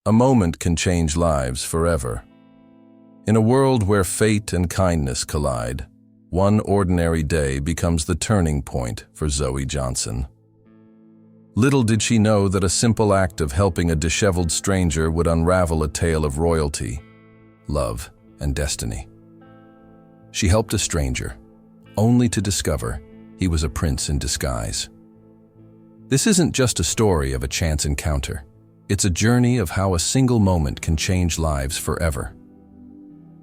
A moment can change lives forever. In a world where fate and kindness collide, one ordinary day becomes the turning point for Zoe Johnson. Little did she know that a simple act of helping a disheveled stranger would unravel a tale of royalty, love, and destiny. She helped a stranger, only to discover he was a prince in disguise. This isn't just a story of a chance encounter. It's a journey of how a single moment can change lives forever.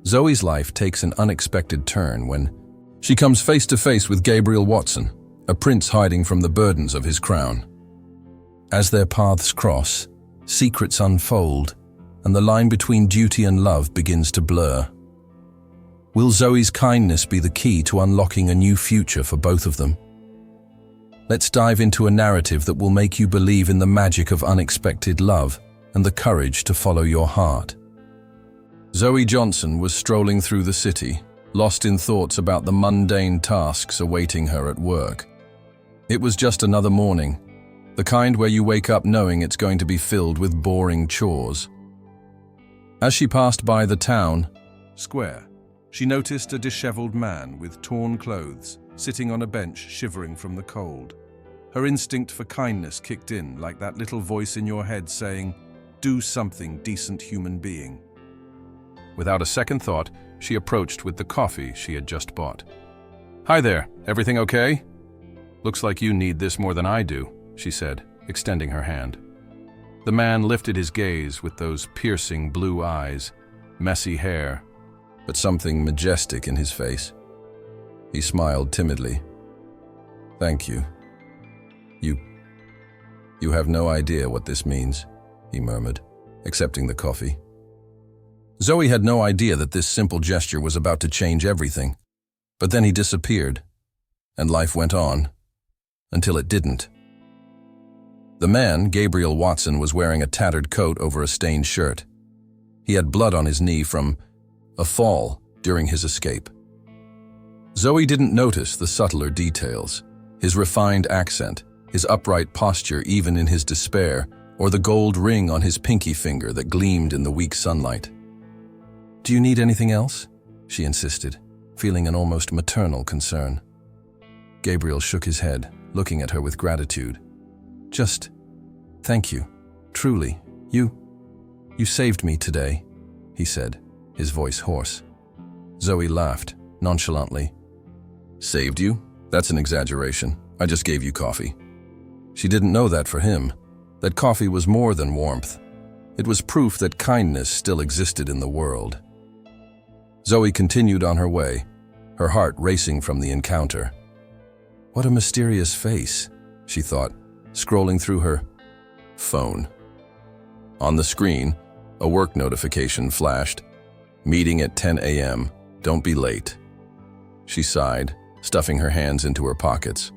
Zoe's life takes an unexpected turn when she comes face to face with Gabriel Watson, a prince hiding from the burdens of his crown. As their paths cross, secrets unfold, and the line between duty and love begins to blur. Will Zoe's kindness be the key to unlocking a new future for both of them? Let's dive into a narrative that will make you believe in the magic of unexpected love and the courage to follow your heart. Zoe Johnson was strolling through the city, lost in thoughts about the mundane tasks awaiting her at work. It was just another morning, the kind where you wake up knowing it's going to be filled with boring chores. As she passed by the town square, she noticed a disheveled man with torn clothes sitting on a bench shivering from the cold. Her instinct for kindness kicked in, like that little voice in your head saying, "Do something, decent human being." Without a second thought, she approached with the coffee she had just bought. "Hi there, everything okay?" "Looks like you need this more than I do," she said, extending her hand. The man lifted his gaze with those piercing blue eyes, messy hair, but something majestic in his face. He smiled timidly. "Thank you. You have no idea what this means," he murmured, accepting the coffee. Zoe had no idea that this simple gesture was about to change everything. But then he disappeared, and life went on, until it didn't. The man, Gabriel Watson, was wearing a tattered coat over a stained shirt. He had blood on his knee from a fall during his escape. Zoe didn't notice the subtler details, his refined accent, his upright posture even in his despair, or the gold ring on his pinky finger that gleamed in the weak sunlight. "Do you need anything else?" she insisted, feeling an almost maternal concern. Gabriel shook his head, looking at her with gratitude. "Just, thank you. Truly, you saved me today," he said, his voice hoarse. Zoe laughed, nonchalantly. "Saved you? That's an exaggeration. I just gave you coffee." She didn't know that for him, that coffee was more than warmth. It was proof that kindness still existed in the world. Zoe continued on her way, her heart racing from the encounter. What a mysterious face, she thought, scrolling through her phone. On the screen, a work notification flashed. "Meeting at 10 a.m. Don't be late." She sighed, stuffing her hands into her pockets.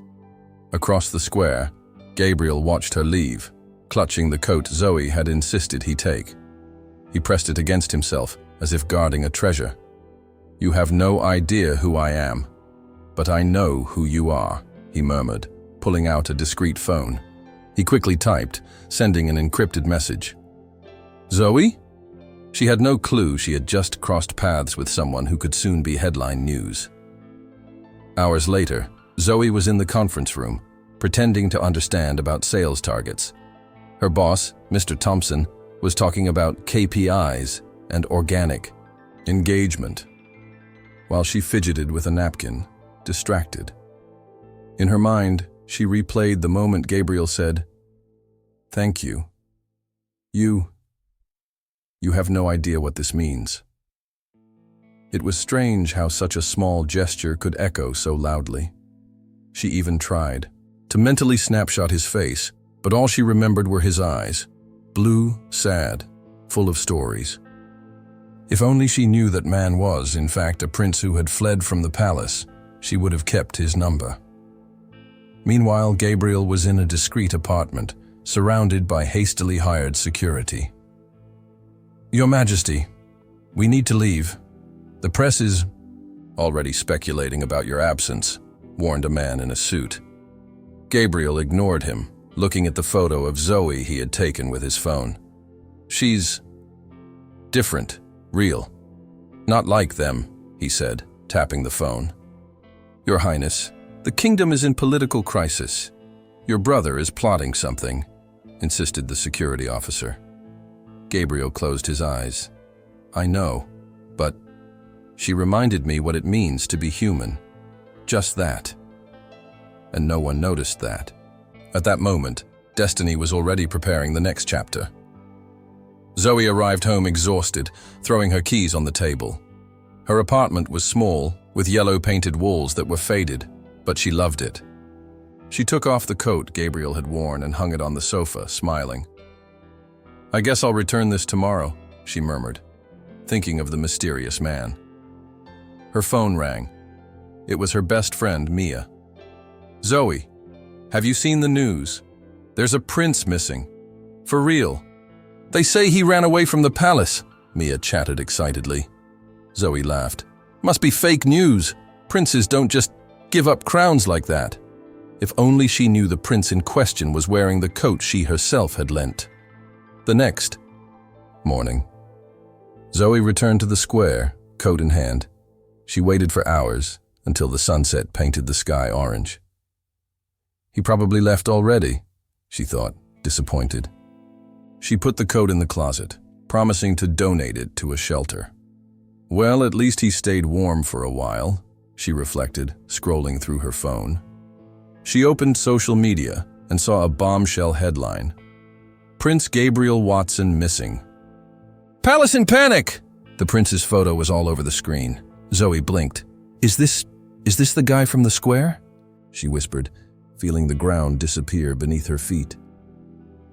Across the square, Gabriel watched her leave, clutching the coat Zoe had insisted he take. He pressed it against himself, as if guarding a treasure. "You have no idea who I am, but I know who you are," he murmured, pulling out a discreet phone. He quickly typed, sending an encrypted message. "Zoe?" She had no clue she had just crossed paths with someone who could soon be headline news. Hours later, Zoe was in the conference room, pretending to understand about sales targets. Her boss, Mr. Thompson, was talking about KPIs and organic engagement, while she fidgeted with a napkin, distracted. In her mind, she replayed the moment Gabriel said, "Thank you. You have no idea what this means." It was strange how such a small gesture could echo so loudly. She even tried to mentally snapshot his face, but all she remembered were his eyes, blue, sad, full of stories. If only she knew that man was, in fact, a prince who had fled from the palace, she would have kept his number. Meanwhile, Gabriel was in a discreet apartment, surrounded by hastily hired security. "Your Majesty, we need to leave. The press is already speculating about your absence," warned a man in a suit. Gabriel ignored him, looking at the photo of Zoe he had taken with his phone. She's different, real. Not like them, he said, tapping the phone. Your Highness, the kingdom is in political crisis. Your brother is plotting something, insisted the security officer. Gabriel closed his eyes. I know, but she reminded me what it means to be human. Just that. And no one noticed that. At that moment, Destiny was already preparing the next chapter. Zoe arrived home exhausted, throwing her keys on the table. Her apartment was small, with yellow-painted walls that were faded, but she loved it. She took off the coat Gabriel had worn and hung it on the sofa, smiling. I guess I'll return this tomorrow, she murmured, thinking of the mysterious man. Her phone rang. It was her best friend, Mia. Zoe, have you seen the news? There's a prince missing. For real. They say he ran away from the palace, Mia chatted excitedly. Zoe laughed. Must be fake news. Princes don't just give up crowns like that. If only she knew the prince in question was wearing the coat she herself had lent. The next morning, Zoe returned to the square, coat in hand. She waited for hours until the sunset painted the sky orange. He probably left already, she thought, disappointed. She put the coat in the closet, promising to donate it to a shelter. Well, at least he stayed warm for a while, she reflected, scrolling through her phone. She opened social media and saw a bombshell headline. Prince Gabriel Watson missing. Palace in panic! The prince's photo was all over the screen. Zoe blinked. Is this the guy from the square? She whispered, feeling the ground disappear beneath her feet.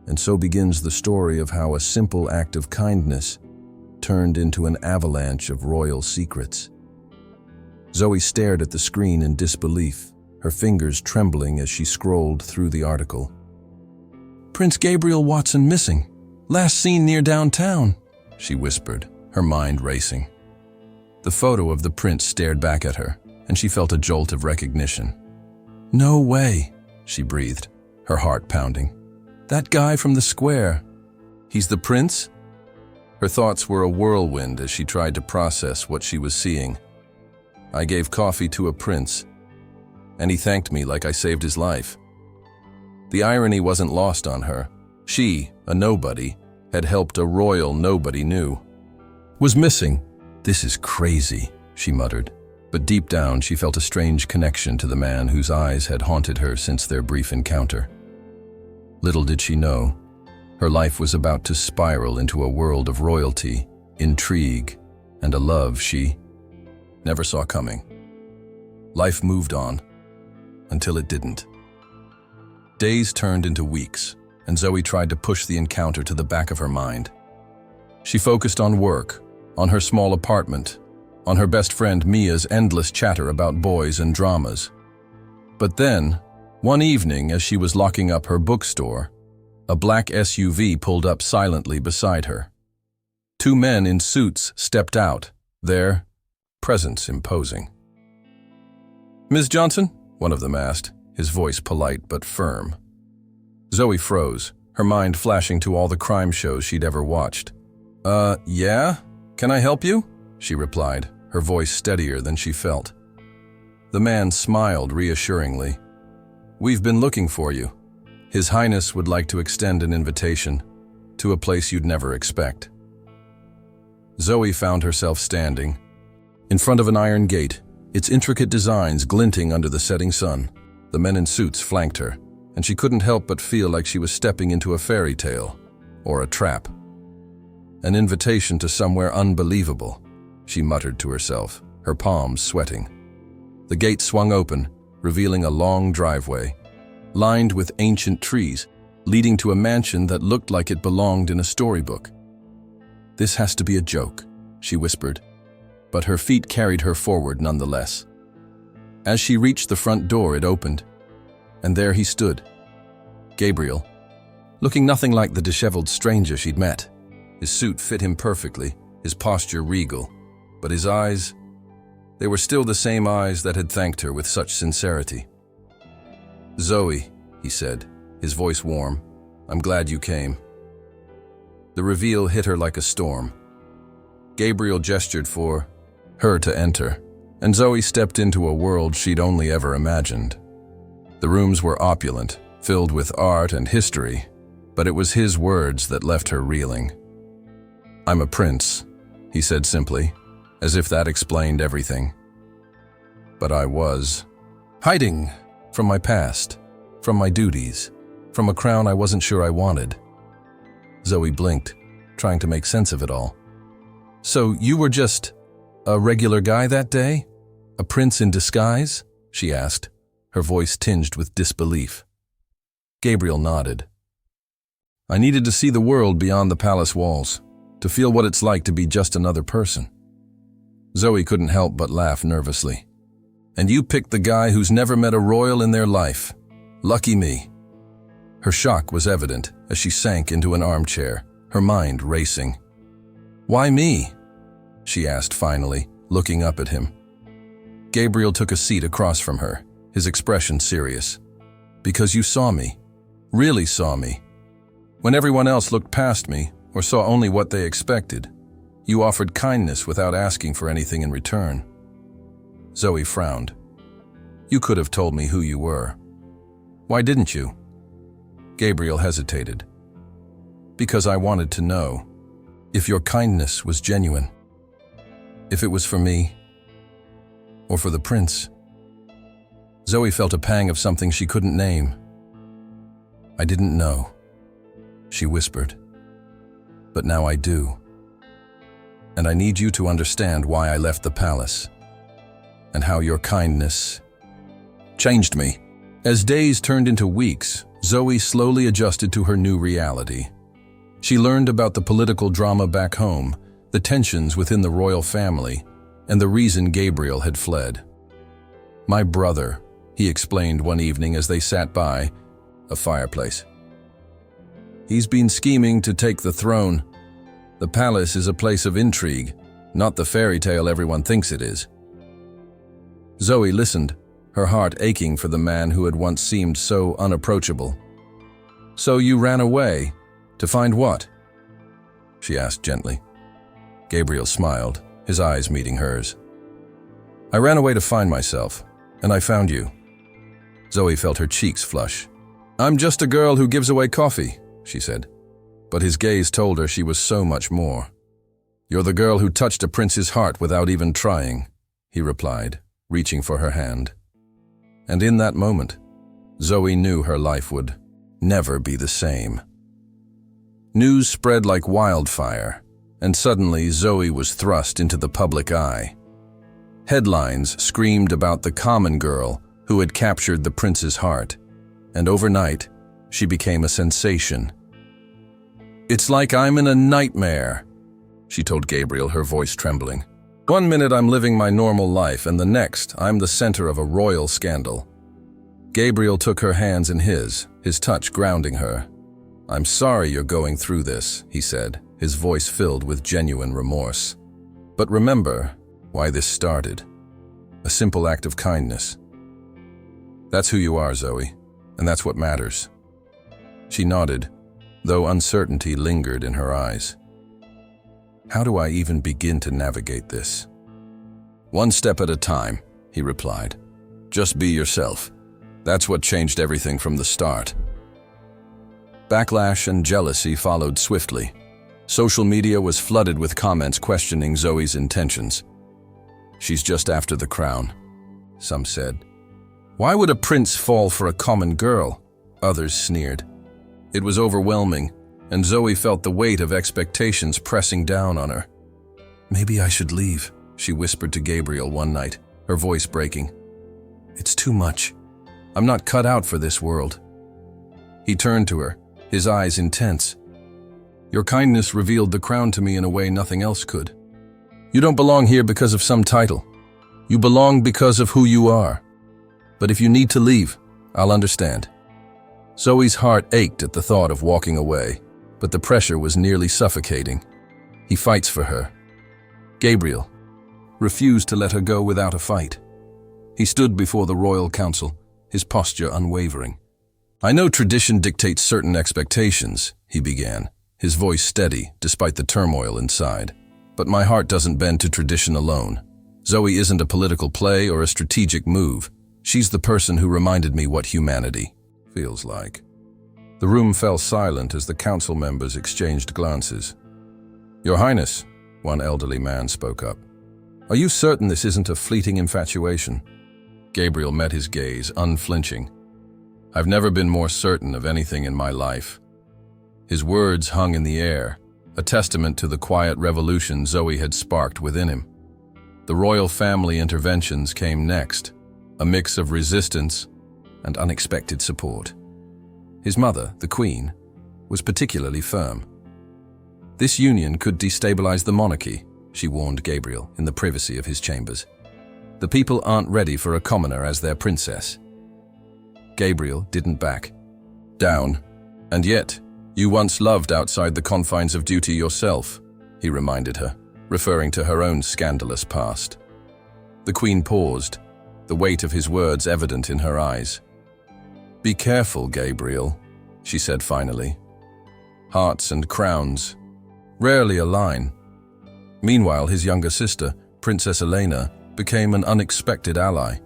And so begins the story of how a simple act of kindness turned into an avalanche of royal secrets. Zoe stared at the screen in disbelief, her fingers trembling as she scrolled through the article. Prince Gabriel Watson missing. Last seen near downtown, she whispered, her mind racing. The photo of the prince stared back at her, and she felt a jolt of recognition. No way, she breathed, her heart pounding. That guy from the square. He's the prince? Her thoughts were a whirlwind as she tried to process what she was seeing. I gave coffee to a prince, and he thanked me like I saved his life. The irony wasn't lost on her. She, a nobody, had helped a royal nobody knew. Was missing. This is crazy, she muttered. But deep down she felt a strange connection to the man whose eyes had haunted her since their brief encounter. Little did she know, her life was about to spiral into a world of royalty, intrigue, and a love she never saw coming. Life moved on, until it didn't. Days turned into weeks, and Zoe tried to push the encounter to the back of her mind. She focused on work, on her small apartment, on her best friend Mia's endless chatter about boys and dramas. But then, one evening as she was locking up her bookstore, a black SUV pulled up silently beside her. Two men in suits stepped out, their presence imposing. Ms. Johnson? One of them asked, his voice polite but firm. Zoe froze, her mind flashing to all the crime shows she'd ever watched. Yeah? Can I help you? She replied, her voice steadier than she felt. The man smiled reassuringly. We've been looking for you. His Highness would like to extend an invitation to a place you'd never expect. Zoe found herself standing in front of an iron gate, its intricate designs glinting under the setting sun. The men in suits flanked her, and she couldn't help but feel like she was stepping into a fairy tale or a trap. An invitation to somewhere unbelievable, she muttered to herself, her palms sweating. The gate swung open, revealing a long driveway, lined with ancient trees, leading to a mansion that looked like it belonged in a storybook. This has to be a joke, she whispered, but her feet carried her forward nonetheless. As she reached the front door, it opened, and there he stood, Gabriel, looking nothing like the disheveled stranger she'd met. His suit fit him perfectly, his posture regal, but his eyes, they were still the same eyes that had thanked her with such sincerity. Zoe, he said, his voice warm, I'm glad you came. The reveal hit her like a storm. Gabriel gestured for her to enter, and Zoe stepped into a world she'd only ever imagined. The rooms were opulent, filled with art and history, but it was his words that left her reeling. "I'm a prince," he said simply, as if that explained everything. But I was hiding from my past, from my duties, from a crown I wasn't sure I wanted. Zoe blinked, trying to make sense of it all. "So you were just a regular guy that day? A prince in disguise?" she asked, her voice tinged with disbelief. Gabriel nodded. "I needed to see the world beyond the palace walls, to feel what it's like to be just another person." Zoe couldn't help but laugh nervously. "And you picked the guy who's never met a royal in their life. Lucky me." Her shock was evident as she sank into an armchair, her mind racing. "Why me?" she asked finally, looking up at him. Gabriel took a seat across from her, his expression serious. "Because you saw me. Really saw me. When everyone else looked past me, or saw only what they expected, you offered kindness without asking for anything in return." Zoe frowned. "You could have told me who you were. Why didn't you?" Gabriel hesitated. "Because I wanted to know if your kindness was genuine. If it was for me, or for the prince." Zoe felt a pang of something she couldn't name. "I didn't know," she whispered. "But now I do. And I need you to understand why I left the palace, and how your kindness changed me." As days turned into weeks, Zoe slowly adjusted to her new reality. She learned about the political drama back home, the tensions within the royal family, and the reason Gabriel had fled. "My brother," he explained one evening as they sat by a fireplace. "He's been scheming to take the throne. The palace is a place of intrigue, not the fairy tale everyone thinks it is." Zoe listened, her heart aching for the man who had once seemed so unapproachable. "So you ran away? To find what?" she asked gently. Gabriel smiled, his eyes meeting hers. "I ran away to find myself, and I found you." Zoe felt her cheeks flush. "I'm just a girl who gives away coffee," she said. But his gaze told her she was so much more. "You're the girl who touched a prince's heart without even trying," he replied, reaching for her hand. And in that moment, Zoe knew her life would never be the same. News spread like wildfire, and suddenly Zoe was thrust into the public eye. Headlines screamed about the common girl who had captured the prince's heart, and overnight, she became a sensation. "It's like I'm in a nightmare," she told Gabriel, her voice trembling. "One minute I'm living my normal life, and the next I'm the center of a royal scandal." Gabriel took her hands in his touch grounding her. "I'm sorry you're going through this," he said, his voice filled with genuine remorse. "But remember why this started. A simple act of kindness. That's who you are, Zoe, and that's what matters." She nodded, though uncertainty lingered in her eyes. "How do I even begin to navigate this?" "One step at a time," he replied. "Just be yourself. That's what changed everything from the start." Backlash and jealousy followed swiftly. Social media was flooded with comments questioning Zoe's intentions. "She's just after the crown," some said. "Why would a prince fall for a common girl?" others sneered. It was overwhelming, and Zoe felt the weight of expectations pressing down on her. "Maybe I should leave," she whispered to Gabriel one night, her voice breaking. "It's too much. I'm not cut out for this world." He turned to her, his eyes intense. "Your kindness revealed the crown to me in a way nothing else could. You don't belong here because of some title. You belong because of who you are. But if you need to leave, I'll understand." Zoe's heart ached at the thought of walking away, but the pressure was nearly suffocating. He fights for her. Gabriel refused to let her go without a fight. He stood before the royal council, his posture unwavering. "I know tradition dictates certain expectations," he began, his voice steady despite the turmoil inside. But my heart doesn't bend to tradition alone. Zoe isn't a political play or a strategic move. She's the person who reminded me what humanity feels like. The room fell silent as the council members exchanged glances. "Your Highness," one elderly man spoke up. "Are you certain this isn't a fleeting infatuation?" Gabriel met his gaze, unflinching. "I've never been more certain of anything in my life." His words hung in the air, a testament to the quiet revolution Zoe had sparked within him. The royal family interventions came next, a mix of resistance and unexpected support. His mother, the Queen, was particularly firm. "This union could destabilize the monarchy," she warned Gabriel in the privacy of his chambers. "The people aren't ready for a commoner as their princess." Gabriel didn't back down. "And yet, you once loved outside the confines of duty yourself," he reminded her, referring to her own scandalous past. The Queen paused, the weight of his words evident in her eyes. "Be careful, Gabriel," she said finally. "Hearts and crowns rarely align." Meanwhile, his younger sister, Princess Elena, became an unexpected ally.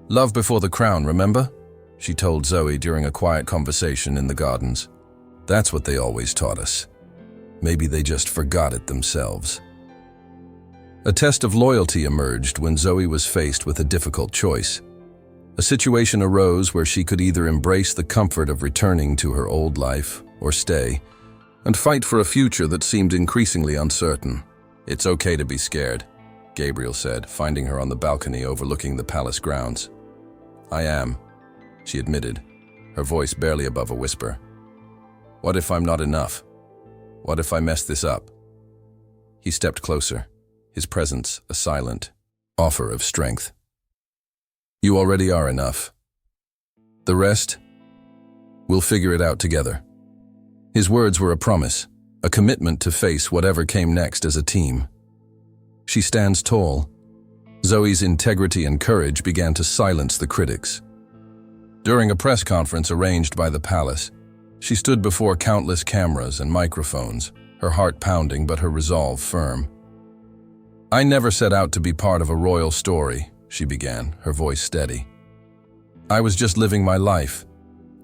"Love before the crown, remember?" she told Zoe during a quiet conversation in the gardens. "That's what they always taught us. Maybe they just forgot it themselves." A test of loyalty emerged when Zoe was faced with a difficult choice. A situation arose where she could either embrace the comfort of returning to her old life or stay and fight for a future that seemed increasingly uncertain. "It's okay to be scared," Gabriel said, finding her on the balcony overlooking the palace grounds. "I am," she admitted, her voice barely above a whisper. "What if I'm not enough? What if I mess this up?" He stepped closer, his presence a silent offer of strength. "You already are enough. The rest, we'll figure it out together." His words were a promise, a commitment to face whatever came next as a team. She stands tall. Zoe's integrity and courage began to silence the critics. During a press conference arranged by the palace, she stood before countless cameras and microphones, her heart pounding but her resolve firm. "I never set out to be part of a royal story," she began, her voice steady. "I was just living my life,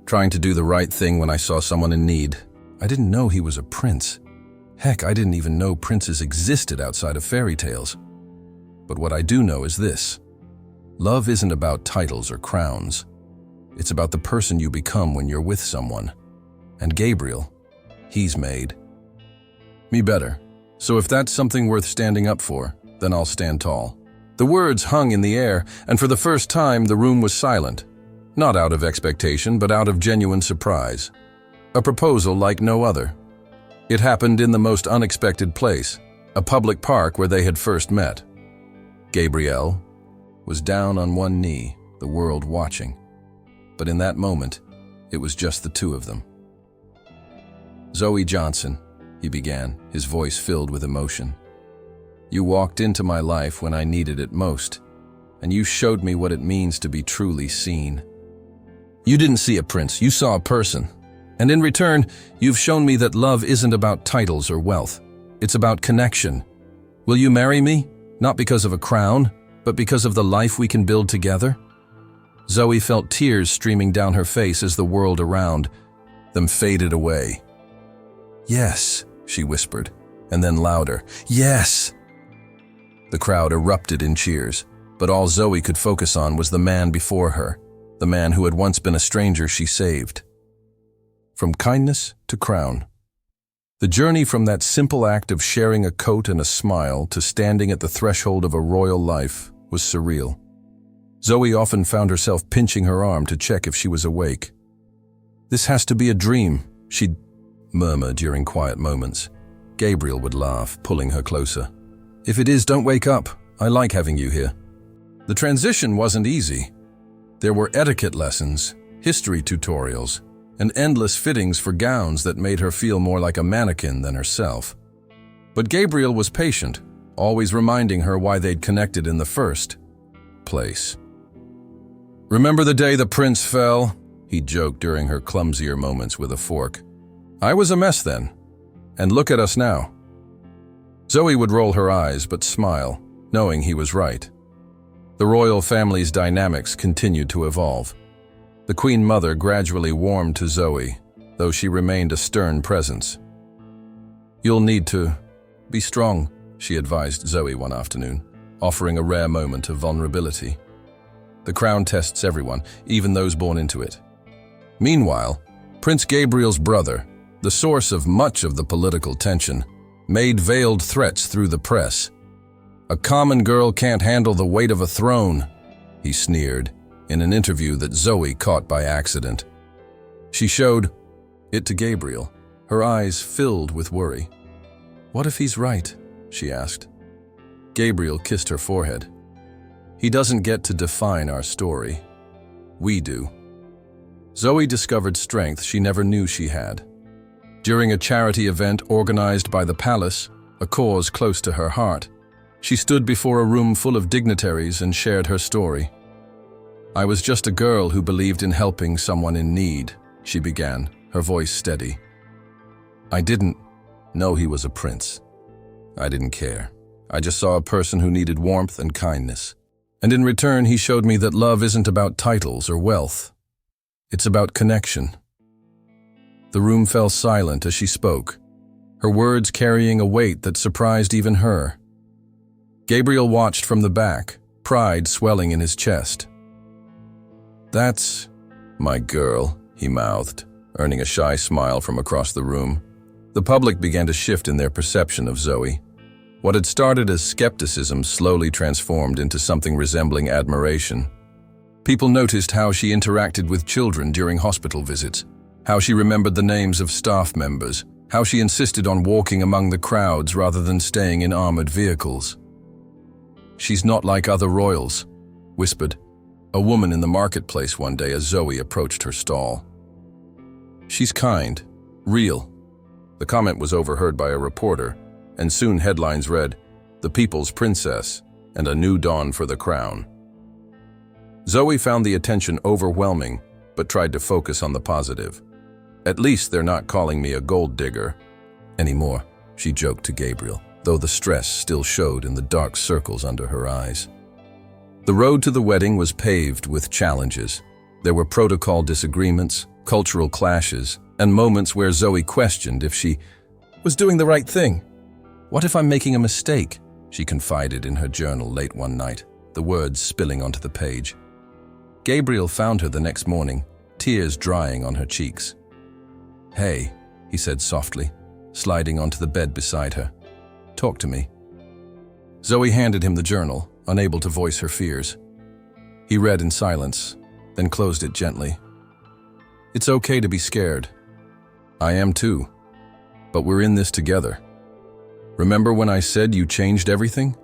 trying to do the right thing when I saw someone in need. I didn't know he was a prince. Heck, I didn't even know princes existed outside of fairy tales. But what I do know is this: love isn't about titles or crowns. It's about the person you become when you're with someone. And Gabriel, he's made me better. So if that's something worth standing up for, then I'll stand tall." The words hung in the air, and for the first time the room was silent. Not out of expectation, but out of genuine surprise. A proposal like no other. It happened in the most unexpected place, a public park where they had first met. Gabriel was down on one knee, the world watching. But in that moment, it was just the two of them. "Zoe Johnson," he began, his voice filled with emotion. "You walked into my life when I needed it most, and you showed me what it means to be truly seen. You didn't see a prince, you saw a person. And in return, you've shown me that love isn't about titles or wealth. It's about connection. Will you marry me? Not because of a crown, but because of the life we can build together?" Zoe felt tears streaming down her face as the world around them faded away. "Yes," she whispered, and then louder, "Yes!" The crowd erupted in cheers, but all Zoe could focus on was the man before her, the man who had once been a stranger she saved. From kindness to crown. The journey from that simple act of sharing a coat and a smile to standing at the threshold of a royal life was surreal. Zoe often found herself pinching her arm to check if she was awake. "This has to be a dream," she'd murmur during quiet moments. Gabriel would laugh, pulling her closer. "If it is, don't wake up. I like having you here." The transition wasn't easy. There were etiquette lessons, history tutorials, and endless fittings for gowns that made her feel more like a mannequin than herself. But Gabriel was patient, always reminding her why they'd connected in the first place. "Remember the day the prince fell?" he joked during her clumsier moments with a fork. "I was a mess then, And look at us now." Zoe would roll her eyes but smile, knowing he was right. The royal family's dynamics continued to evolve. The Queen Mother gradually warmed to Zoe, though she remained a stern presence. "You'll need to be strong," she advised Zoe one afternoon, offering a rare moment of vulnerability. The crown tests everyone, even those born into it. Meanwhile, Prince Gabriel's brother, the source of much of the political tension, made veiled threats through the press. "A common girl can't handle the weight of a throne," he sneered in an interview that Zoe caught by accident. She showed it to Gabriel, her eyes filled with worry. "What if he's right?" she asked. Gabriel kissed her forehead. "He doesn't get to define our story. We do." Zoe discovered strength she never knew she had. During a charity event organized by the palace, a cause close to her heart, she stood before a room full of dignitaries and shared her story. "I was just a girl who believed in helping someone in need," she began, her voice steady. "I didn't know he was a prince. I didn't care. I just saw a person who needed warmth and kindness. And in return, he showed me that love isn't about titles or wealth. It's about connection." The room fell silent as she spoke, her words carrying a weight that surprised even her. Gabriel watched from the back, pride swelling in his chest. "That's my girl," he mouthed, earning a shy smile from across the room. The public began to shift in their perception of Zoe. What had started as skepticism slowly transformed into something resembling admiration. People noticed how she interacted with children during hospital visits, how she remembered the names of staff members, how she insisted on walking among the crowds rather than staying in armored vehicles. "She's not like other royals," whispered a woman in the marketplace one day as Zoe approached her stall. "She's kind, real." The comment was overheard by a reporter, and soon headlines read, "The People's Princess," and "A New Dawn for the Crown." Zoe found the attention overwhelming, but tried to focus on the positive. "At least they're not calling me a gold digger anymore," she joked to Gabriel, though the stress still showed in the dark circles under her eyes. The road to the wedding was paved with challenges. There were protocol disagreements, cultural clashes, and moments where Zoe questioned if she was doing the right thing. "What if I'm making a mistake?" she confided in her journal late one night, the words spilling onto the page. Gabriel found her the next morning, tears drying on her cheeks. "Hey," he said softly, sliding onto the bed beside her. "Talk to me." Zoe handed him the journal, unable to voice her fears. He read in silence, then closed it gently. "It's okay to be scared. I am too. But we're in this together. Remember when I said you changed everything?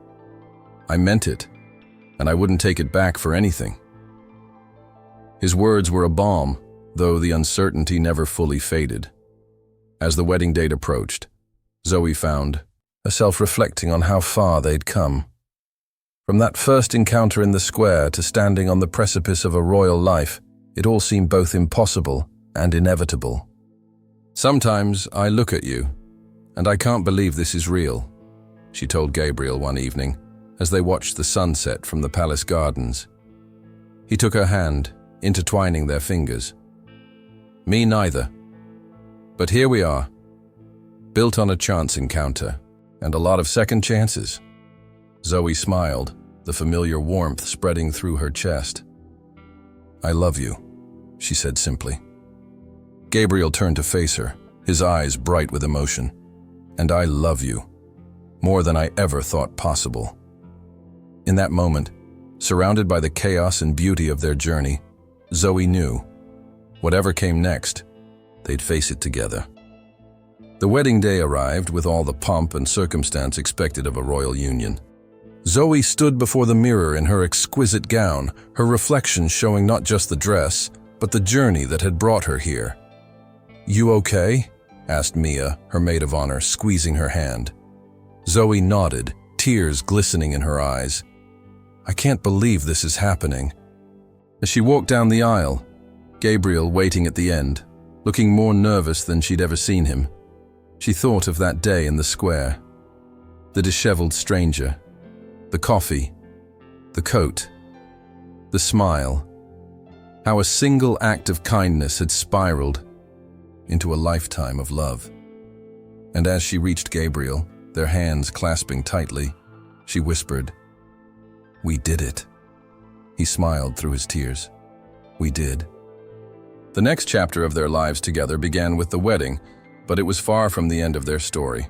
I meant it, and I wouldn't take it back for anything." His words were a balm, though the uncertainty never fully faded. As the wedding date approached, Zoe found herself reflecting on how far they'd come. From that first encounter in the square to standing on the precipice of a royal life, it all seemed both impossible and inevitable. "Sometimes I look at you, and I can't believe this is real," she told Gabriel one evening, as they watched the sunset from the palace gardens. He took her hand, intertwining their fingers. "Me neither. But here we are, built on a chance encounter, and a lot of second chances." Zoe smiled, the familiar warmth spreading through her chest. "I love you," she said simply. Gabriel turned to face her, his eyes bright with emotion. "And I love you, more than I ever thought possible." In that moment, surrounded by the chaos and beauty of their journey, Zoe knew, whatever came next, they'd face it together. The wedding day arrived with all the pomp and circumstance expected of a royal union. Zoe stood before the mirror in her exquisite gown, her reflection showing not just the dress, but the journey that had brought her here. "You okay?" asked Mia, her maid of honor, squeezing her hand. Zoe nodded, tears glistening in her eyes. "I can't believe this is happening." As she walked down the aisle, Gabriel waiting at the end, looking more nervous than she'd ever seen him. She thought of that day in the square, the disheveled stranger, the coffee, the coat, the smile, how a single act of kindness had spiraled into a lifetime of love. And as she reached Gabriel, their hands clasping tightly, she whispered, "We did it." He smiled through his tears. "We did." The next chapter of their lives together began with the wedding, but it was far from the end of their story.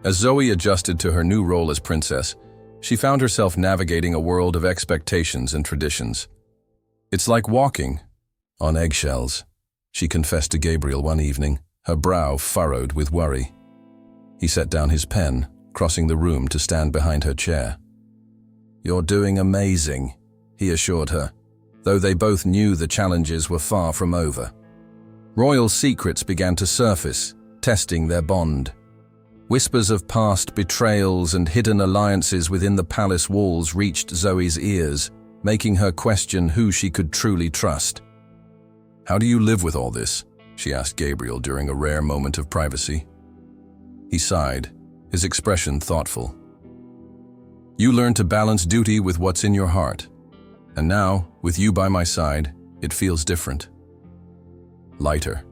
As Zoe adjusted to her new role as princess, she found herself navigating a world of expectations and traditions. "It's like walking on eggshells," she confessed to Gabriel one evening, her brow furrowed with worry. He set down his pen, crossing the room to stand behind her chair. "You're doing amazing," he assured her, though they both knew the challenges were far from over. Royal secrets began to surface, testing their bond. Whispers of past betrayals and hidden alliances within the palace walls reached Zoe's ears, making her question who she could truly trust. "How do you live with all this?" she asked Gabriel during a rare moment of privacy. He sighed, his expression thoughtful. "You learn to balance duty with what's in your heart. And now, with you by my side, it feels different. Lighter."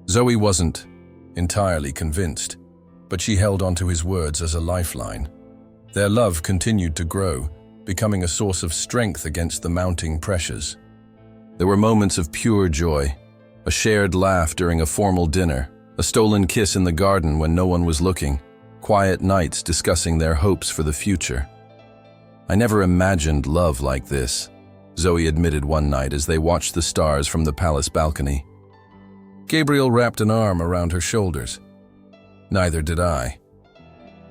Zoe wasn't entirely convinced, but she held onto his words as a lifeline. Their love continued to grow, becoming a source of strength against the mounting pressures. There were moments of pure joy, a shared laugh during a formal dinner, a stolen kiss in the garden when no one was looking, quiet nights discussing their hopes for the future. "I never imagined love like this," Zoe admitted one night as they watched the stars from the palace balcony. Gabriel wrapped an arm around her shoulders. "Neither did I.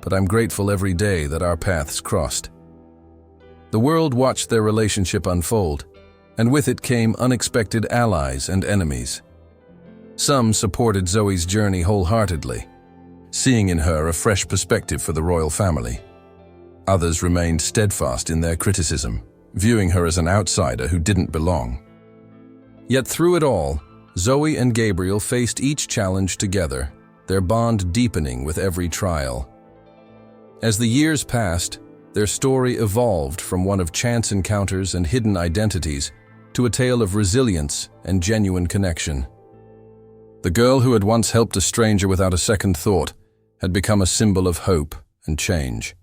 But I'm grateful every day that our paths crossed." The world watched their relationship unfold, and with it came unexpected allies and enemies. Some supported Zoe's journey wholeheartedly, seeing in her a fresh perspective for the royal family. Others remained steadfast in their criticism, viewing her as an outsider who didn't belong. Yet through it all, Zoe and Gabriel faced each challenge together, their bond deepening with every trial. As the years passed, their story evolved from one of chance encounters and hidden identities to a tale of resilience and genuine connection. The girl who had once helped a stranger without a second thought had become a symbol of hope and change,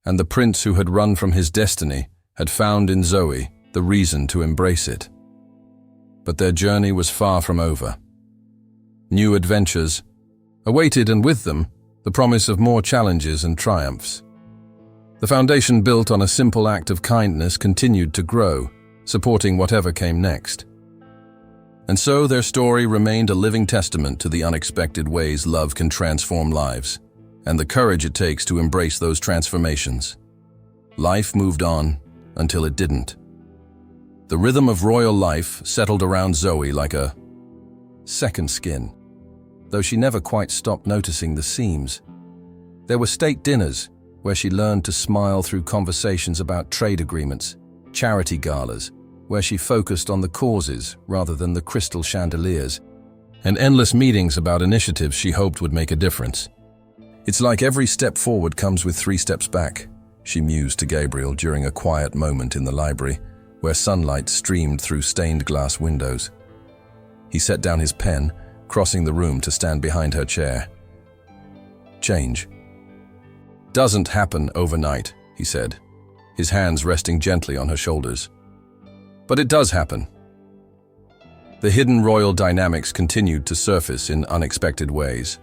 and the prince who had run from his destiny had found in Zoe the reason to embrace it. But their journey was far from over. New adventures awaited, and with them, the promise of more challenges and triumphs. The foundation built on a simple act of kindness continued to grow, supporting whatever came next. And so their story remained a living testament to the unexpected ways love can transform lives, and the courage it takes to embrace those transformations. Life moved on until it didn't. The rhythm of royal life settled around Zoe like a second skin, though she never quite stopped noticing the seams. There were state dinners where she learned to smile through conversations about trade agreements, charity galas, where she focused on the causes rather than the crystal chandeliers, and endless meetings about initiatives she hoped would make a difference. "It's like every step forward comes with 3 steps back," she mused to Gabriel during a quiet moment in the library, where sunlight streamed through stained glass windows. He set down his pen, crossing the room to stand behind her chair. "Change doesn't happen overnight," he said, his hands resting gently on her shoulders. "But it does happen." The hidden royal dynamics continued to surface in unexpected ways.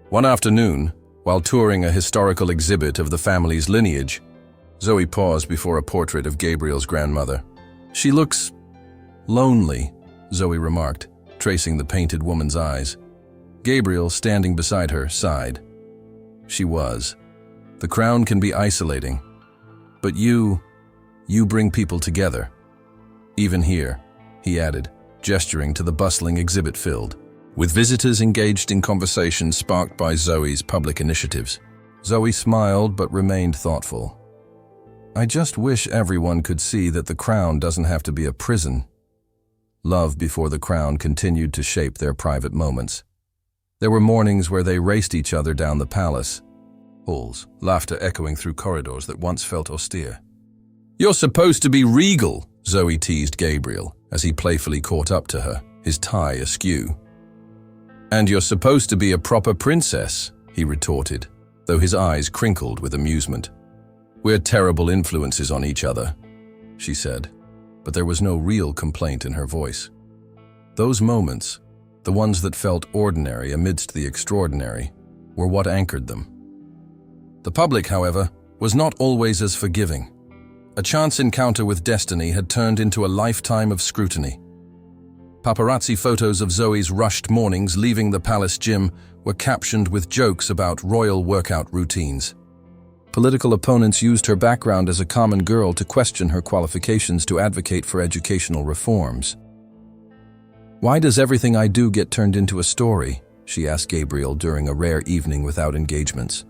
One afternoon, while touring a historical exhibit of the family's lineage, Zoe paused before a portrait of Gabriel's grandmother. "She looks lonely," Zoe remarked, tracing the painted woman's eyes. Gabriel, standing beside her, sighed. She was. "The crown can be isolating, but you bring people together. Even here," he added, gesturing to the bustling exhibit filled with visitors engaged in conversations sparked by Zoe's public initiatives. Zoe smiled but remained thoughtful. "I just wish everyone could see that the crown doesn't have to be a prison." Love before the crown continued to shape their private moments. There were mornings where they raced each other down the palace halls, laughter echoing through corridors that once felt austere. "You're supposed to be regal," Zoe teased Gabriel as he playfully caught up to her, his tie askew. "And you're supposed to be a proper princess," he retorted, though his eyes crinkled with amusement. "We're terrible influences on each other," she said, but there was no real complaint in her voice. Those moments, the ones that felt ordinary amidst the extraordinary, were what anchored them. The public, however, was not always as forgiving. A chance encounter with destiny had turned into a lifetime of scrutiny. Paparazzi photos of Zoe's rushed mornings leaving the palace gym were captioned with jokes about royal workout routines. Political opponents used her background as a common girl to question her qualifications to advocate for educational reforms. "Why does everything I do get turned into a story?" she asked Gabriel during a rare evening without engagements.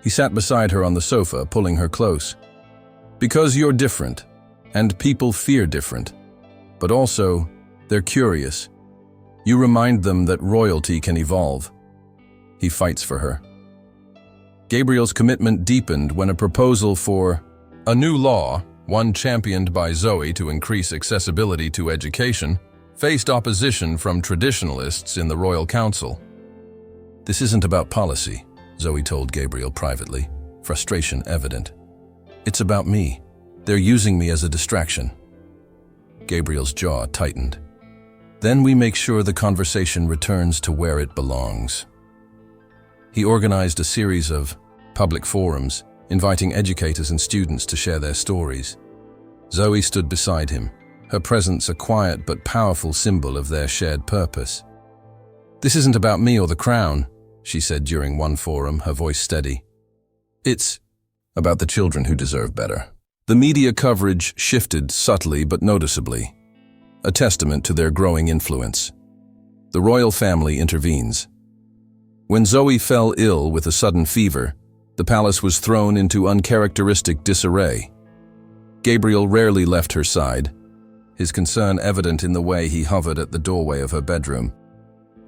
He sat beside her on the sofa, pulling her close. "Because you're different, and people fear different. But also, they're curious. You remind them that royalty can evolve." He fights for her. Gabriel's commitment deepened when a proposal for a new law, one championed by Zoe to increase accessibility to education, faced opposition from traditionalists in the Royal Council. "This isn't about policy," Zoe told Gabriel privately, frustration evident. "It's about me. They're using me as a distraction." Gabriel's jaw tightened. "Then we make sure the conversation returns to where it belongs." He organized a series of public forums, inviting educators and students to share their stories. Zoe stood beside him, her presence a quiet but powerful symbol of their shared purpose. "This isn't about me or the crown," she said during one forum, her voice steady. "It's about the children who deserve better." The media coverage shifted subtly but noticeably, a testament to their growing influence. The royal family intervenes. When Zoe fell ill with a sudden fever, the palace was thrown into uncharacteristic disarray. Gabriel rarely left her side, his concern evident in the way he hovered at the doorway of her bedroom.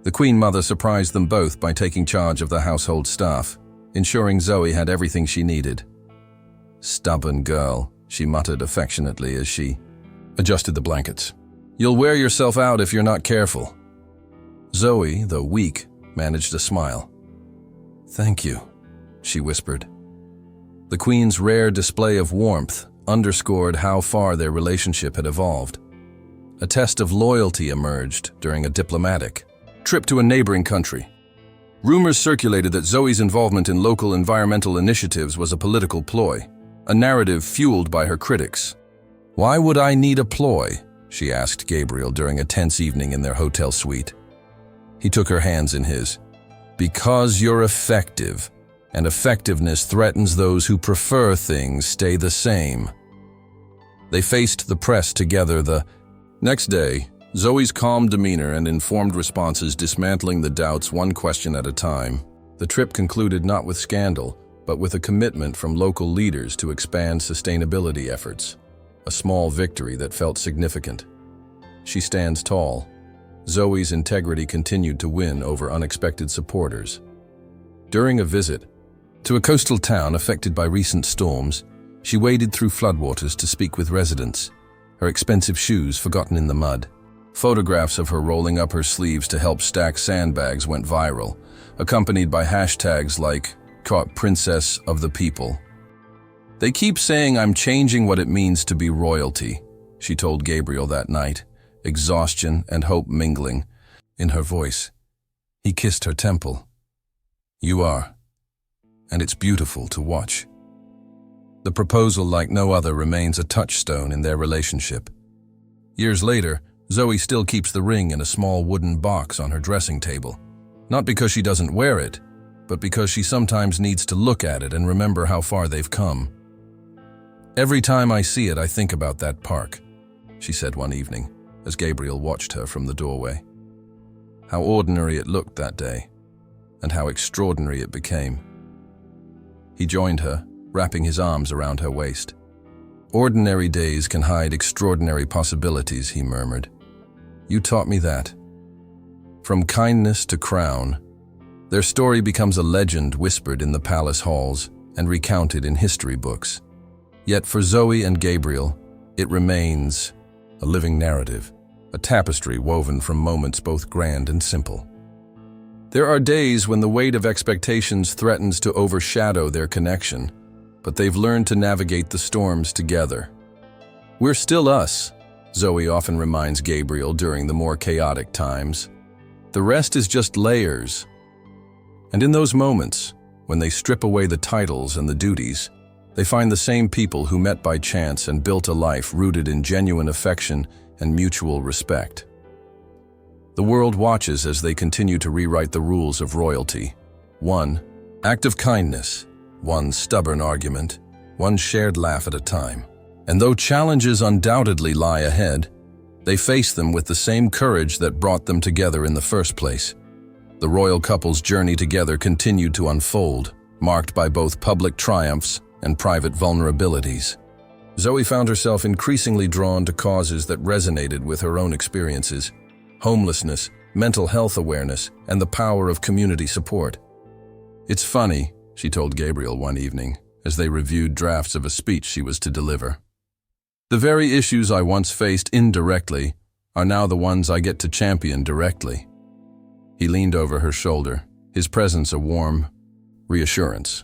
The Queen Mother surprised them both by taking charge of the household staff, ensuring Zoe had everything she needed. "Stubborn girl," she muttered affectionately as she adjusted the blankets. "You'll wear yourself out if you're not careful." Zoe, though weak, managed a smile. "Thank you," she whispered. The Queen's rare display of warmth underscored how far their relationship had evolved. A test of loyalty emerged during a diplomatic trip to a neighboring country. Rumors circulated that Zoe's involvement in local environmental initiatives was a political ploy, a narrative fueled by her critics. "Why would I need a ploy?" she asked Gabriel during a tense evening in their hotel suite. He took her hands in his. "Because you're effective, and effectiveness threatens those who prefer things stay the same." They faced the press together the next day, Zoe's calm demeanor and informed responses dismantling the doubts one question at a time. The trip concluded not with scandal, but with a commitment from local leaders to expand sustainability efforts. A small victory that felt significant. She stands tall. Zoe's integrity continued to win over unexpected supporters. During a visit to a coastal town affected by recent storms, she waded through floodwaters to speak with residents, her expensive shoes forgotten in the mud. Photographs of her rolling up her sleeves to help stack sandbags went viral, accompanied by hashtags like "Caught Princess of the People." "They keep saying I'm changing what it means to be royalty," she told Gabriel that night, exhaustion and hope mingling in her voice. He kissed her temple. "You are, and it's beautiful to watch." The proposal, like no other, remains a touchstone in their relationship. Years later, Zoe still keeps the ring in a small wooden box on her dressing table, not because she doesn't wear it, but because she sometimes needs to look at it and remember how far they've come. "Every time I see it, I think about that park," she said one evening, as Gabriel watched her from the doorway. How ordinary it looked that day, and how extraordinary it became. He joined her, wrapping his arms around her waist. "Ordinary days can hide extraordinary possibilities," he murmured. "You taught me that. From kindness to crown, Their story becomes a legend whispered in the palace halls and recounted in history books. Yet for Zoe and Gabriel, it remains a living narrative, a tapestry woven from moments both grand and simple. There are days when the weight of expectations threatens to overshadow their connection, but they've learned to navigate the storms together. "We're still us," Zoe often reminds Gabriel during the more chaotic times. "The rest is just layers." And in those moments, when they strip away the titles and the duties, they find the same people who met by chance and built a life rooted in genuine affection and mutual respect. The world watches as they continue to rewrite the rules of royalty. One act of kindness, one stubborn argument, one shared laugh at a time. And though challenges undoubtedly lie ahead, they face them with the same courage that brought them together in the first place. The royal couple's journey together continued to unfold, marked by both public triumphs and private vulnerabilities. Zoe found herself increasingly drawn to causes that resonated with her own experiences: homelessness, mental health awareness, and the power of community support. "It's funny," she told Gabriel one evening, as they reviewed drafts of a speech she was to deliver. "The very issues I once faced indirectly are now the ones I get to champion directly." He leaned over her shoulder, his presence a warm reassurance.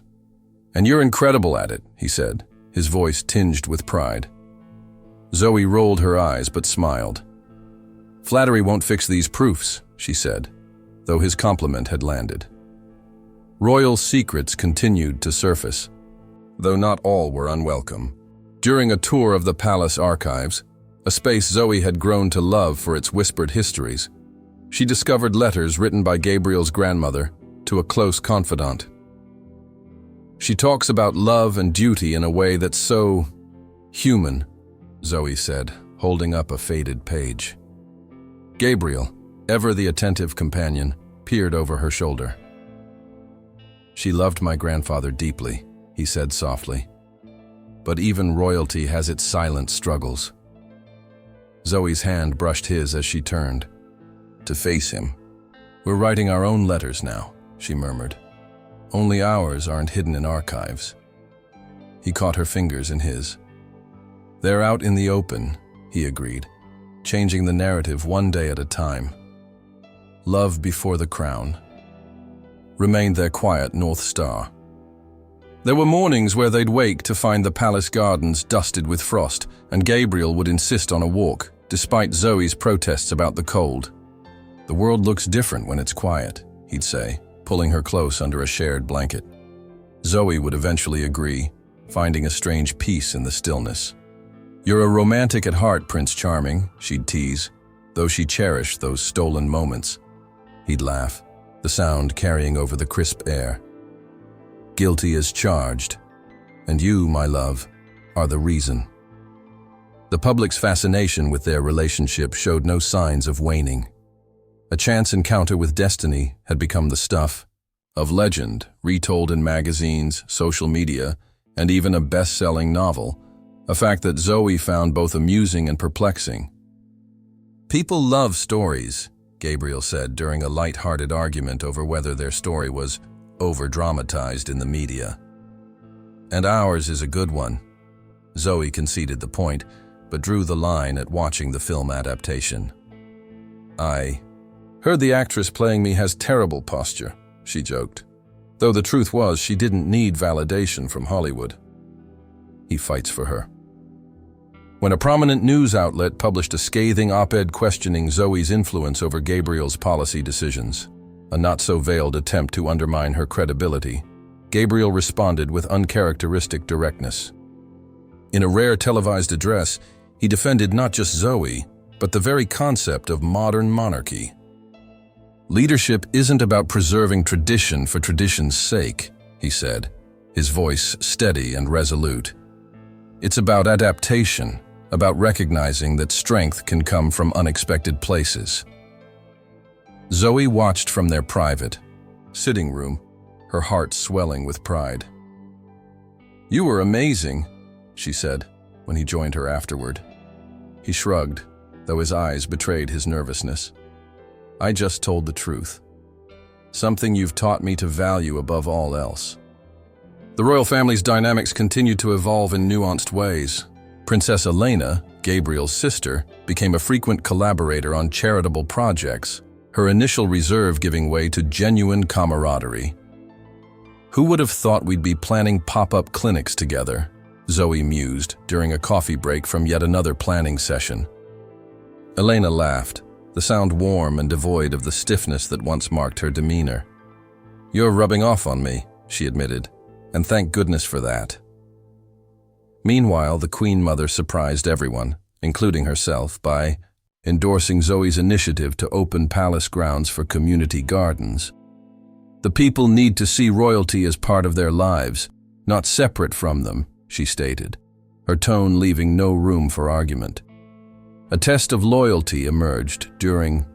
"And you're incredible at it," he said, his voice tinged with pride. Zoe rolled her eyes but smiled. "Flattery won't fix these proofs," she said, though his compliment had landed. Royal secrets continued to surface, though not all were unwelcome. During a tour of the palace archives, a space Zoe had grown to love for its whispered histories, she discovered letters written by Gabriel's grandmother to a close confidant. "She talks about love and duty in a way that's so human," Zoe said, holding up a faded page. Gabriel, ever the attentive companion, peered over her shoulder. "She loved my grandfather deeply," he said softly. "But even royalty has its silent struggles." Zoe's hand brushed his as she turned to face him. "We're writing our own letters now," she murmured. "Only ours aren't hidden in archives." He caught her fingers in his. "They're out in the open," he agreed, changing the narrative one day at a time. Love before the crown remained their quiet North Star. There were mornings where they'd wake to find the palace gardens dusted with frost, and Gabriel would insist on a walk, despite Zoe's protests about the cold. "The world looks different when it's quiet," he'd say, pulling her close under a shared blanket. Zoe would eventually agree, finding a strange peace in the stillness. "You're a romantic at heart, Prince Charming," she'd tease, though she cherished those stolen moments. He'd laugh, the sound carrying over the crisp air. "Guilty as charged, and you, my love, are the reason." The public's fascination with their relationship showed no signs of waning. A chance encounter with destiny had become the stuff of legend, retold in magazines, social media, and even a best-selling novel, a fact that Zoe found both amusing and perplexing. "People love stories," Gabriel said during a light-hearted argument over whether their story was over-dramatized in the media. "And ours is a good one." Zoe conceded the point, but drew the line at watching the film adaptation. "I heard the actress playing me has terrible posture," she joked, though the truth was she didn't need validation from Hollywood. He fights for her. When a prominent news outlet published a scathing op-ed questioning Zoe's influence over Gabriel's policy decisions, a not-so-veiled attempt to undermine her credibility, Gabriel responded with uncharacteristic directness. In a rare televised address, he defended not just Zoe, but the very concept of modern monarchy. "Leadership isn't about preserving tradition for tradition's sake," he said, his voice steady and resolute. "It's about adaptation, about recognizing that strength can come from unexpected places." Zoe watched from their private sitting room, her heart swelling with pride. "You were amazing," she said, when he joined her afterward. He shrugged, though his eyes betrayed his nervousness. "I just told the truth." something you've taught me to value above all else." The royal family's dynamics continued to evolve in nuanced ways. Princess Elena, Gabriel's sister, became a frequent collaborator on charitable projects, her initial reserve giving way to genuine camaraderie. "Who would have thought we'd be planning pop-up clinics together?" Zoe mused during a coffee break from yet another planning session. Elena laughed, the sound warm and devoid of the stiffness that once marked her demeanor. "You're rubbing off on me," she admitted, "and thank goodness for that." Meanwhile, the Queen Mother surprised everyone, including herself, by endorsing Zoe's initiative to open palace grounds for community gardens. "The people need to see royalty as part of their lives, not separate from them," she stated, her tone leaving no room for argument. A test of loyalty emerged during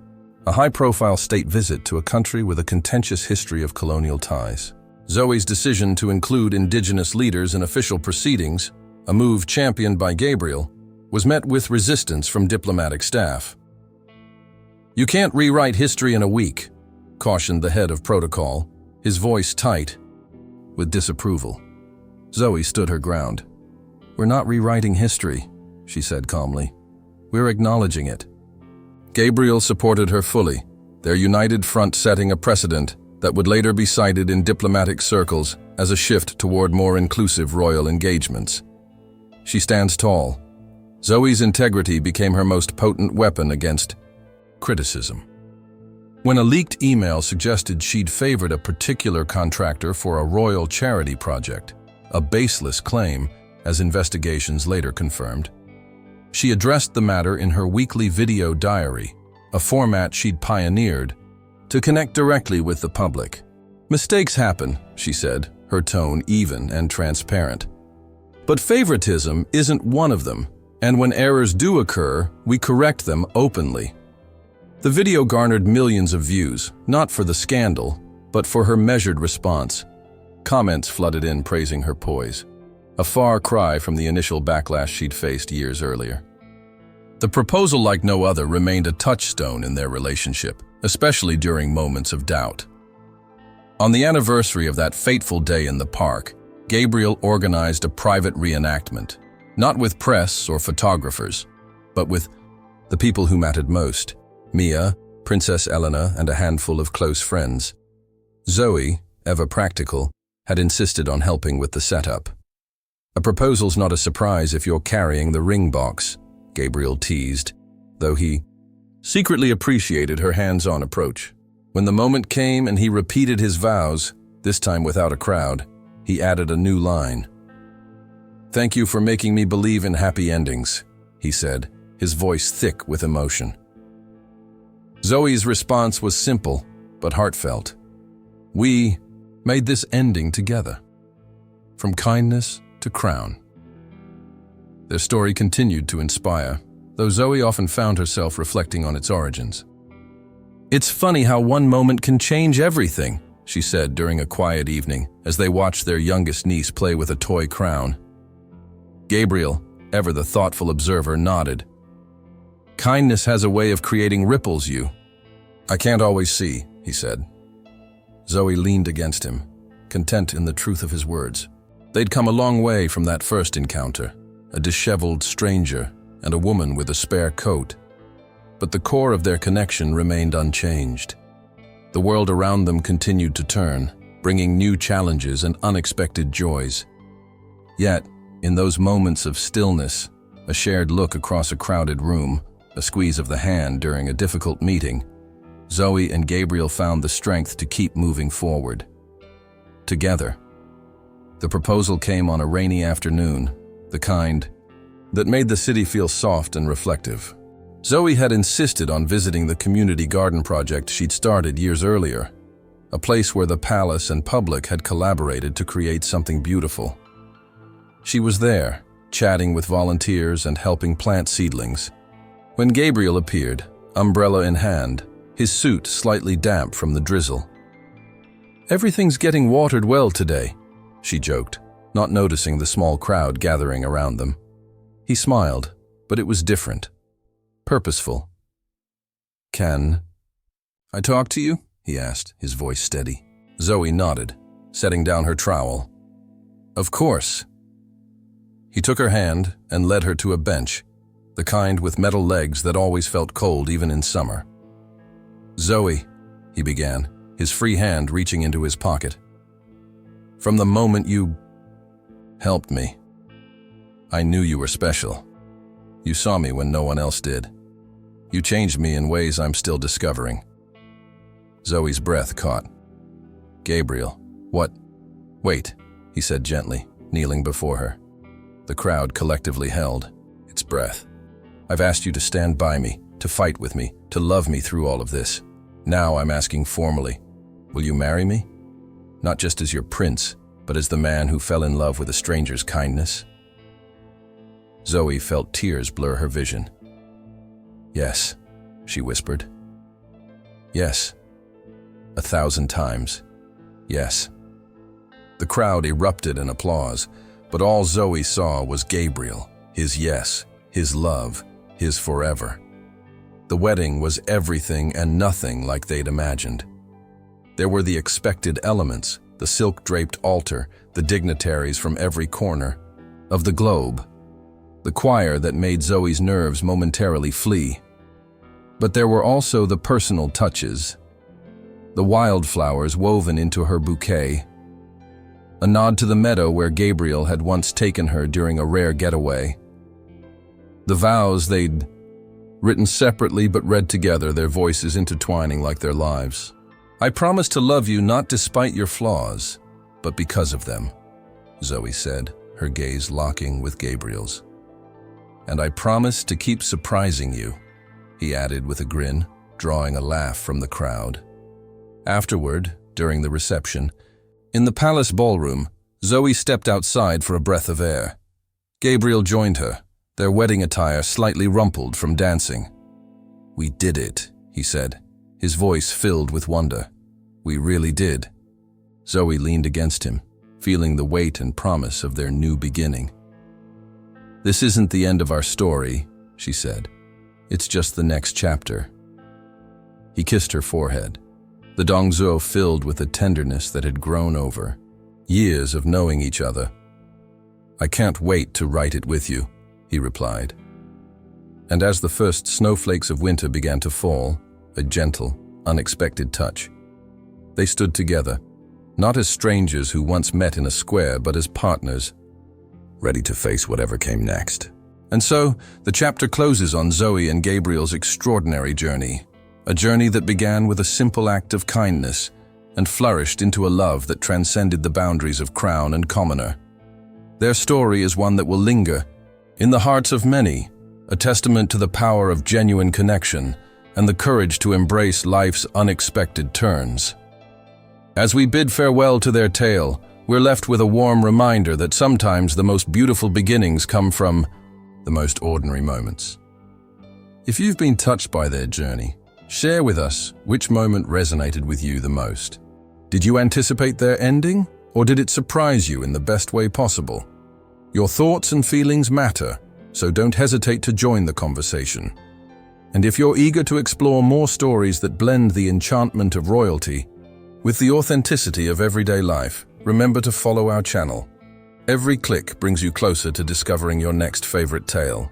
a high-profile state visit to a country with a contentious history of colonial ties. Zoe's decision to include indigenous leaders in official proceedings, a move championed by Gabriel, was met with resistance from diplomatic staff. "You can't rewrite history in a week," cautioned the head of protocol, his voice tight with disapproval. Zoe stood her ground. "We're not rewriting history," she said calmly. "We're acknowledging it." Gabriel supported her fully, their united front setting a precedent that would later be cited in diplomatic circles as a shift toward more inclusive royal engagements. She stands tall. Zoe's integrity became her most potent weapon against criticism. When a leaked email suggested she'd favored a particular contractor for a royal charity project, a baseless claim, as investigations later confirmed, she addressed the matter in her weekly video diary, a format she'd pioneered to connect directly with the public. "Mistakes happen," she said, her tone even and transparent. "But favoritism isn't one of them, and when errors do occur, we correct them openly." The video garnered millions of views, not for the scandal, but for her measured response. Comments flooded in praising her poise, a far cry from the initial backlash she'd faced years earlier. The proposal, like no other, remained a touchstone in their relationship, especially during moments of doubt. On the anniversary of that fateful day in the park, Gabriel organized a private reenactment, not with press or photographers, but with the people who mattered most: Mia, Princess Elena, and a handful of close friends. Zoe, ever practical, had insisted on helping with the setup. "A proposal's not a surprise if you're carrying the ring box," Gabriel teased, though he secretly appreciated her hands-on approach. When the moment came and he repeated his vows, this time without a crowd, he added a new line. "Thank you for making me believe in happy endings," he said, his voice thick with emotion. Zoe's response was simple, but heartfelt. "We made this ending together, from kindness to crown." Their story continued to inspire, though Zoe often found herself reflecting on its origins. "It's funny how one moment can change everything," she said during a quiet evening as they watched their youngest niece play with a toy crown. Gabriel, ever the thoughtful observer, nodded. "Kindness has a way of creating ripples I can't always see," he said. Zoe leaned against him, content in the truth of his words. They'd come a long way from that first encounter, a disheveled stranger and a woman with a spare coat. But the core of their connection remained unchanged. The world around them continued to turn, bringing new challenges and unexpected joys. Yet, in those moments of stillness, a shared look across a crowded room, a squeeze of the hand during a difficult meeting, Zoe and Gabriel found the strength to keep moving forward. Together. The proposal came on a rainy afternoon, the kind that made the city feel soft and reflective. Zoe had insisted on visiting the community garden project she'd started years earlier, a place where the palace and public had collaborated to create something beautiful. She was there, chatting with volunteers and helping plant seedlings, when Gabriel appeared, umbrella in hand, his suit slightly damp from the drizzle. "Everything's getting watered well today," she joked, not noticing the small crowd gathering around them. He smiled, but it was different. Purposeful. "Can I talk to you?" he asked, his voice steady. Zoe nodded, setting down her trowel. Of course. He took her hand and led her to a bench, the kind with metal legs that always felt cold even in summer. Zoe, he began, his free hand reaching into his pocket. From the moment you helped me, I knew you were special. You saw me when no one else did. You changed me in ways I'm still discovering. Zoe's breath caught. Gabriel, what? Wait, he said gently, kneeling before her. The crowd collectively held its breath. I've asked you to stand by me, to fight with me, to love me through all of this. Now I'm asking formally, will you marry me? Not just as your prince, but as the man who fell in love with a stranger's kindness? Zoe felt tears blur her vision. Yes, she whispered. Yes. 1,000 times. Yes. The crowd erupted in applause, but all Zoe saw was Gabriel, his yes, his love, his forever. The wedding was everything and nothing like they'd imagined. There were the expected elements, the silk-draped altar, the dignitaries from every corner of the globe, the choir that made Zoe's nerves momentarily flee. But there were also the personal touches, the wildflowers woven into her bouquet, a nod to the meadow where Gabriel had once taken her during a rare getaway, the vows they'd written separately but read together, their voices intertwining like their lives. I promise to love you not despite your flaws, but because of them, Zoe said, her gaze locking with Gabriel's. And I promise to keep surprising you, he added with a grin, drawing a laugh from the crowd. Afterward, during the reception, in the palace ballroom, Zoe stepped outside for a breath of air. Gabriel joined her, their wedding attire slightly rumpled from dancing. We did it, he said, his voice filled with wonder. We really did. Zoe leaned against him, feeling the weight and promise of their new beginning. This isn't the end of our story, she said. It's just the next chapter. He kissed her forehead, the dongzuo filled with a tenderness that had grown over years of knowing each other. I can't wait to write it with you, he replied. And as the first snowflakes of winter began to fall, a gentle, unexpected touch, they stood together, not as strangers who once met in a square, but as partners, ready to face whatever came next. And so, the chapter closes on Zoe and Gabriel's extraordinary journey, a journey that began with a simple act of kindness and flourished into a love that transcended the boundaries of crown and commoner. Their story is one that will linger in the hearts of many, a testament to the power of genuine connection and the courage to embrace life's unexpected turns. As we bid farewell to their tale, we're left with a warm reminder that sometimes the most beautiful beginnings come from the most ordinary moments. If you've been touched by their journey, share with us which moment resonated with you the most. Did you anticipate their ending, or did it surprise you in the best way possible? Your thoughts and feelings matter, so don't hesitate to join the conversation. And if you're eager to explore more stories that blend the enchantment of royalty with the authenticity of everyday life, remember to follow our channel. Every click brings you closer to discovering your next favorite tale.